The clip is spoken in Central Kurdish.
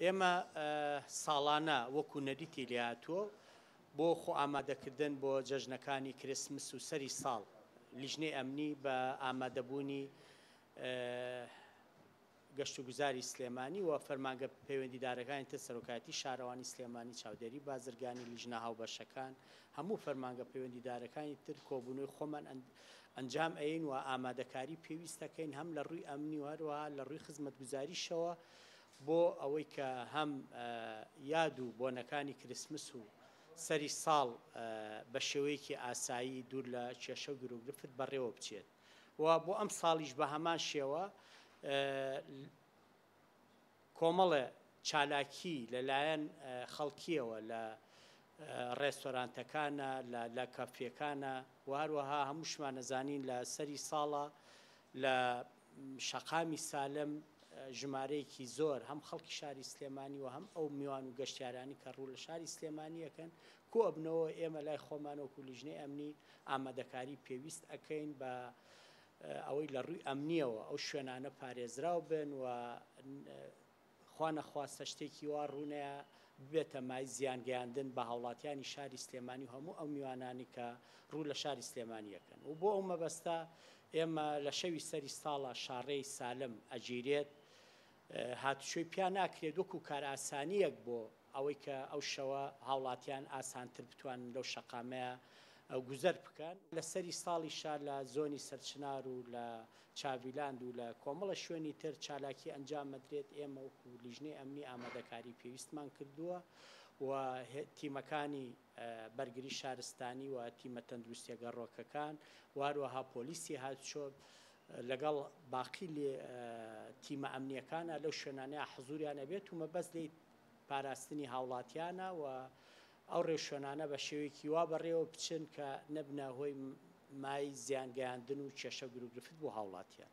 ئێمە ساڵانە وەکو نەریتی لێهاتووە بۆ خۆ ئامادەکردن بۆ جەژنەکانی کریسمس و سەری ساڵ لیژنەی ئەمنی بە ئامادەبوونی گەشت و گوزاری سلێمانی و فەرمانگە پەیوەندیدارەکانی تر سەرۆکایەتی شارەوانی سلێمانی چاودێری بازرگانی لیژنە هاوبەشەکان هەموو فەرمانگە پەیوەندیدارەکانی تر کۆبوونەوەی خۆمان ئەنجام ئەین و ئامادەکاری پێویستەکەین هەم لە ڕووی ئەمنی و هەروەها لە ڕووی خزمەتگوزاریشەوە بۆ ئەوەی کە هەم یاد و بۆنەکانی کریسمس و سەری ساڵ بە شێوەیەکی ئاسایی دوور لە کێشە و گرۆگرفت بەڕێوە بچێت و بۆ ئەم ساڵیش بە هەمان شێوە کۆمەڵە چالاکی لەلایەن خەڵکیەوە لە ڕێستۆرانتەکانە لە کافێکانە و هەروەها هەمووشمان نەزانین لە سەری ساڵە لە شەقامی سالم ژمارەیەکی زۆر هەم خەڵکی شاری سلێمانی و هەم ئەو میوان و گەشتیارانی کە ڕوو لە شاری سلێمانیەکەن کۆ ئەبنەوە ئێمە لای خۆمانەوەکو لیژنەی ئەمنی ئامادەکاری پێویست ئەەکەین بە ئەوەی لە ڕووی ئەمنیەوە ئەو شوێنانە پارێزراو بن و خوا نەخواستە شتێکی وا ڕوونەیە ببێتە مای زیانگەیاندن بە هاوڵاتیانی شاری سلێمانی و هەموو ئەو میوانانی کە ڕوو لە شاری سلێمانیەکەن و بۆ ئەو مەبەستە ئێمە لە شەوی سەری ساڵە شاڕێی سالم ئەگیرێت هاتوچۆی پیا ناکرێت وەکو کار ئاسانیەک بۆ ئەوەی کە ئەو شەوە هاوڵاتیان ئاسانتر بتوانن لەو شەقامەیە گوزەر بکەن لە سەری ساڵی شار لە زۆنی سەرچنار و لە چاویلاند و لە کۆمەڵە شوێنی تر چالاکی ئەنجام مەدرێت ئێمە وەکو لیژنەی ئەمنی ئامادەکاری پێویستمان کردووە و تیمەکانی بەرگری شارستانی و تیمە تەندروستیە گەڕۆکەکان واروەها پۆلیسی هاتوچۆ لەگەڵ باقی تیمە ئەمنیەکانە لەو شوێنانەیە حزوریانە بێت و مەبەست لێی پاراستنی هاوڵاتیانە و ئەو ڕێشۆنانە بە شێوەیەکی وا بەڕێوە بچن کە نەبنە هۆی مای زیانگەیاندن و کێشە گرروگرفت بۆ هاوڵاتیان.